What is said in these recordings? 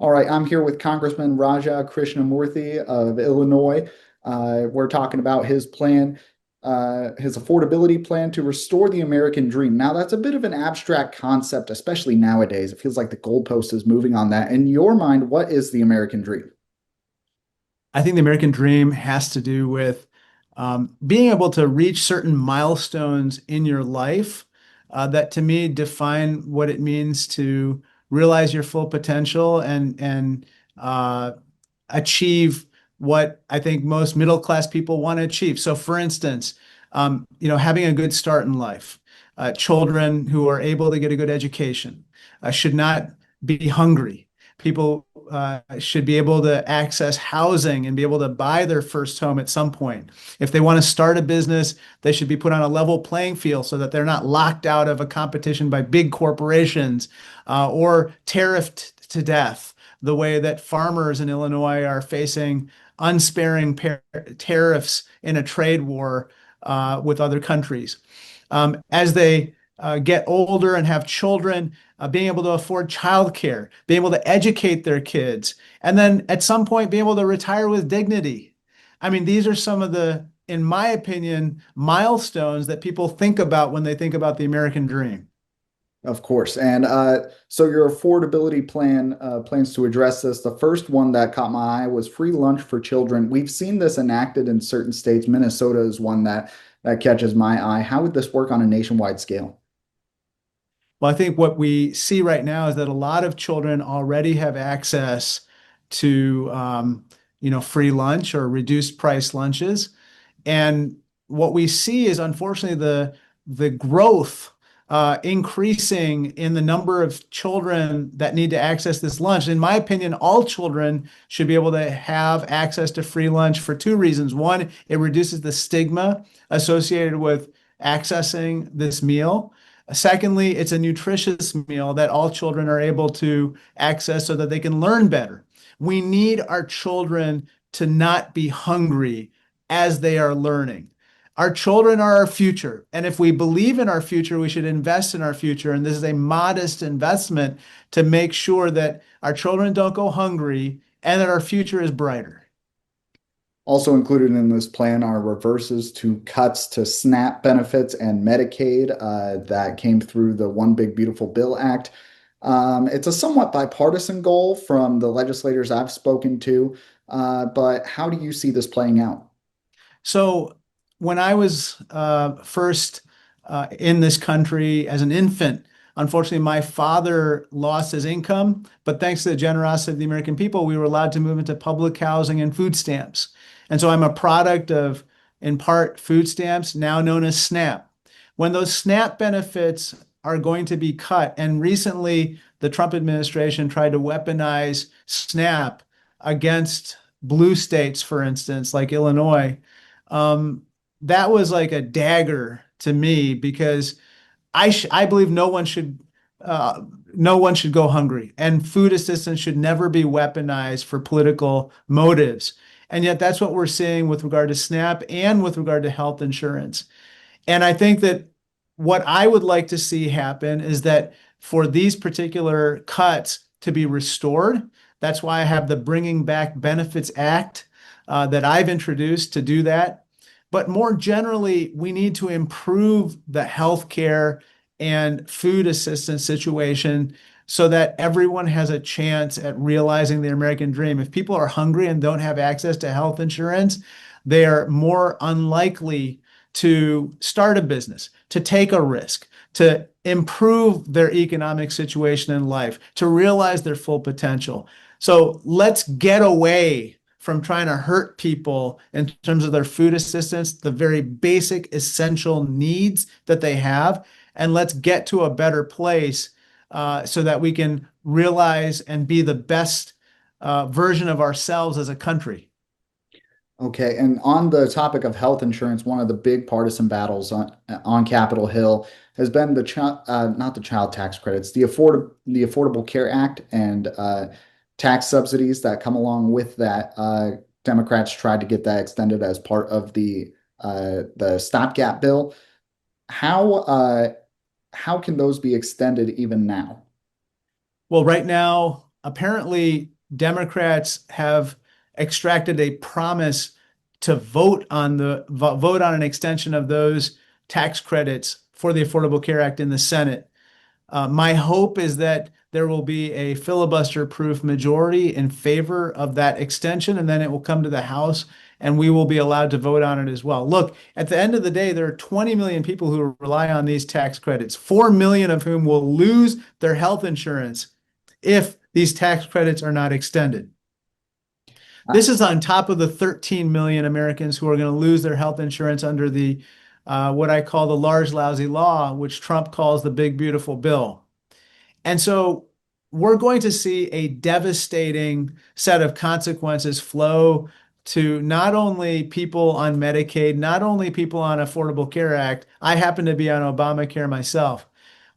All right, I'm here with Congressman Raja Krishnamoorthi of Illinois. We're talking about his plan, his affordability plan to restore the American dream. Now, that's a bit of an abstract concept, especially nowadays. It feels like the goalpost is moving on that. In your mind, what is the American dream? I think the American dream has to do with being able to reach certain milestones in your life that to me define what it means to realize your full potential and achieve what I think most middle class people want to achieve. So, for instance, having a good start in life. Children who are able to get a good education should not be hungry. People should be able to access housing and be able to buy their first home at some point. If they want to start a business, they should be put on a level playing field so that they're not locked out of a competition by big corporations or tariffed to death, the way that farmers in Illinois are facing unsparing tariffs in a trade war with other countries. As they get older and have children, being able to afford childcare, being able to educate their kids, and then at some point being able to retire with dignity. I mean, these are some of the, in my opinion, milestones that people think about when they think about the American dream. Of course. And so your affordability plan plans to address this. The first one that caught my eye was free lunch for children. We've seen this enacted in certain states. Minnesota is one that catches my eye. How would this work on a nationwide scale? Well, I think what we see right now is that a lot of children already have access to, free lunch or reduced price lunches. And what we see is unfortunately the growth increasing in the number of children that need to access this lunch. In my opinion, all children should be able to have access to free lunch for two reasons. One, it reduces the stigma associated with accessing this meal. Secondly, it's a nutritious meal that all children are able to access so that they can learn better. We need our children to not be hungry as they are learning. Our children are our future. And if we believe in our future, we should invest in our future. And this is a modest investment to make sure that our children don't go hungry and that our future is brighter. Also included in this plan are reverses to cuts to SNAP benefits and Medicaid that came through the One Big Beautiful Bill Act. It's a somewhat bipartisan goal from the legislators I've spoken to, but how do you see this playing out? So when I was first in this country as an infant, unfortunately, my father lost his income, but thanks to the generosity of the American people, we were allowed to move into public housing and food stamps. And so I'm a product of, in part, food stamps, now known as SNAP. When those SNAP benefits are going to be cut, and recently the Trump administration tried to weaponize SNAP against blue states, for instance, like Illinois, um, that was like a dagger to me because I believe uh, no one should go hungry, and food assistance should never be weaponized for political motives. And yet, that's what we're seeing with regard to SNAP and with regard to health insurance. And I think that what I would like to see happen is that for these particular cuts to be restored, that's why I have the Bringing Back Benefits Act that I've introduced to do that. But more generally, we need to improve the healthcare and food assistance situation so that everyone has a chance at realizing the American dream. If people are hungry and don't have access to health insurance, they are more unlikely to start a business, to take a risk, to improve their economic situation in life, to realize their full potential. So let's get away from trying to hurt people in terms of their food assistance, the very basic essential needs that they have, and let's get to a better place so that we can realize and be the best version of ourselves as a country. Okay, and on the topic of health insurance, one of the big partisan battles on Capitol Hill has been the child, not the child tax credits, the Affordable Care Act and tax subsidies that come along with that. Democrats tried to get that extended as part of the stopgap bill. How how can those be extended even now? Well, right now, apparently Democrats have extracted a promise to vote on an extension of those tax credits for the Affordable Care Act in the Senate. My hope is that there will be a filibuster-proof majority in favor of that extension, and then it will come to the House, and we will be allowed to vote on it as well. Look, at the end of the day, there are 20 million people who rely on these tax credits, 4 million of whom will lose their health insurance if these tax credits are not extended. This is on top of the 13 million Americans who are going to lose their health insurance under the what I call the large lousy law, which Trump calls the big beautiful bill. And so we're going to see a devastating set of consequences flow to not only people on Medicaid, not only people on Affordable Care Act. I happen to be on Obamacare myself.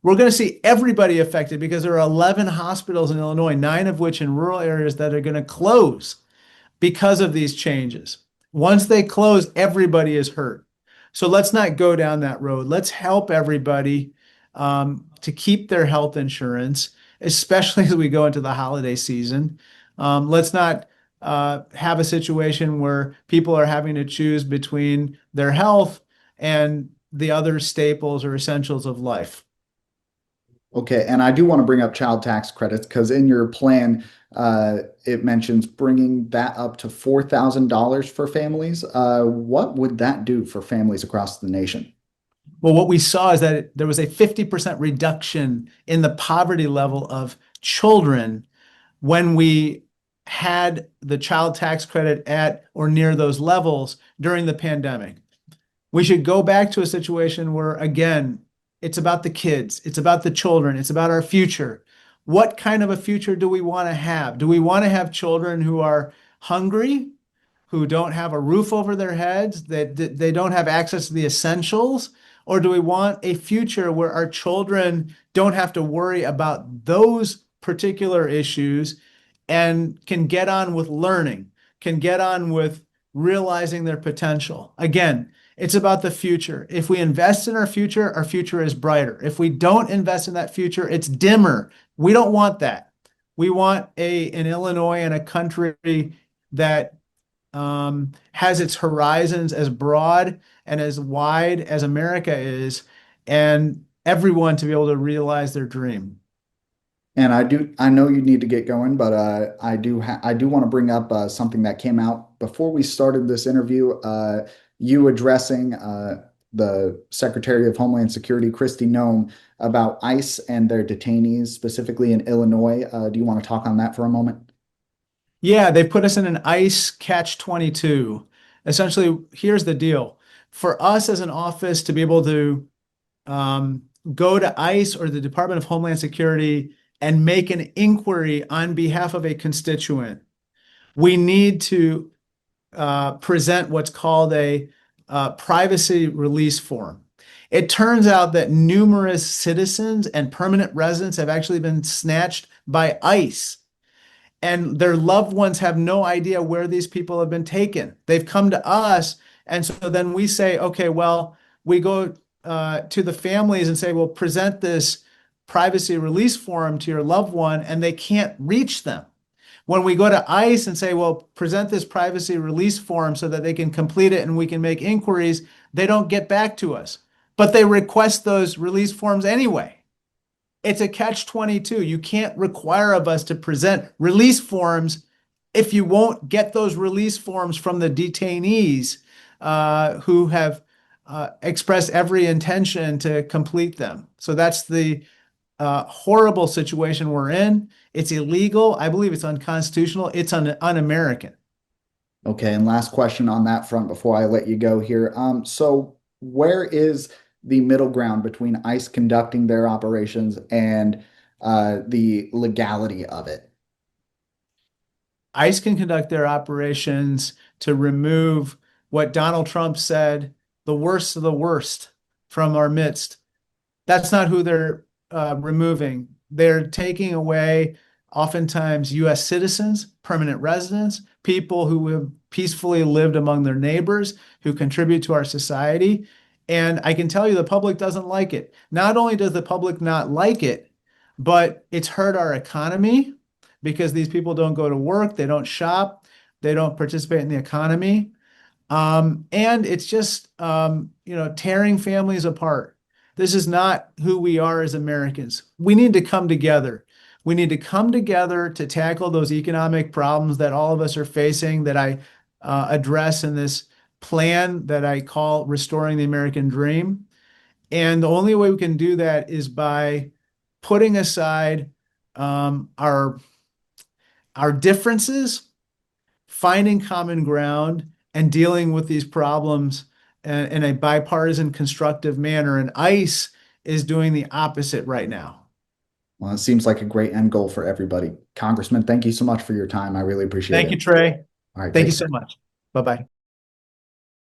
We're going to see everybody affected because there are 11 hospitals in Illinois, 9 of which in rural areas, that are going to close because of these changes. Once they close, everybody is hurt. So let's not go down that road. Let's help everybody to keep their health insurance, especially as we go into the holiday season. Let's not have a situation where people are having to choose between their health and the other staples or essentials of life. Okay, and I do want to bring up child tax credits because in your plan, it mentions bringing that up to $4,000 for families. What would that do for families across the nation? Well, what we saw is that there was a 50% reduction in the poverty level of children when we had the child tax credit at or near those levels during the pandemic. We should go back to a situation where, again, it's about the kids, it's about the children, it's about our future. What kind of a future do we want to have? Do we want to have children who are hungry, who don't have a roof over their heads, that they don't have access to the essentials? Or do we want a future where our children don't have to worry about those particular issues and can get on with learning, can get on with realizing their potential? Again, it's about the future. If we invest in our future is brighter. If we don't invest in that future, it's dimmer. We don't want that. We want an Illinois and a country that has its horizons as broad and as wide as America is, and everyone to be able to realize their dream. And I know you need to get going, but I do want to bring up something that came out before we started this interview. You addressing the Secretary of Homeland Security, Kristi Noem, about ICE and their detainees, specifically in Illinois. Do you want to talk on that for a moment? Yeah, they put us in an ICE catch-22. Essentially, here's the deal. For us as an office to be able to go to ICE or the Department of Homeland Security and make an inquiry on behalf of a constituent, we need to present what's called a privacy release form. It turns out that numerous citizens and permanent residents have actually been snatched by ICE, and their loved ones have no idea where these people have been taken. They've come to us, and so then we say, okay, well, we go to the families and say, well, present this privacy release form to your loved one, and they can't reach them. When we go to ICE and say, well, present this privacy release form so that they can complete it and we can make inquiries, they don't get back to us. But they request those release forms anyway. It's a catch-22. You can't require of us to present release forms if you won't get those release forms from the detainees who have expressed every intention to complete them. So that's the horrible situation we're in. It's illegal. I believe it's unconstitutional. It's un-American. Okay, and last question on that front before I let you go here. So where is the middle ground between ICE conducting their operations and the legality of it? ICE can conduct their operations to remove what Donald Trump said, the worst of the worst from our midst. That's not who they're removing. They're taking away oftentimes U.S. citizens, permanent residents, people who have peacefully lived among their neighbors, who contribute to our society. And I can tell you the public doesn't like it. Not only does the public not like it, but it's hurt our economy. because these people don't go to work, they don't shop, they don't participate in the economy. And it's just, tearing families apart. This is not who we are as Americans. We need to come together. We need to come together to tackle those economic problems that all of us are facing, that I address in this plan that I call Restoring the American Dream. And the only way we can do that is by putting aside our differences, finding common ground, and dealing with these problems in a bipartisan, constructive manner. And ICE is doing the opposite right now. Well, it seems like a great end goal for everybody. Congressman, thank you so much for your time. I really appreciate Thank it. you, Trey. All right, Thank you take so care. much. Bye-bye.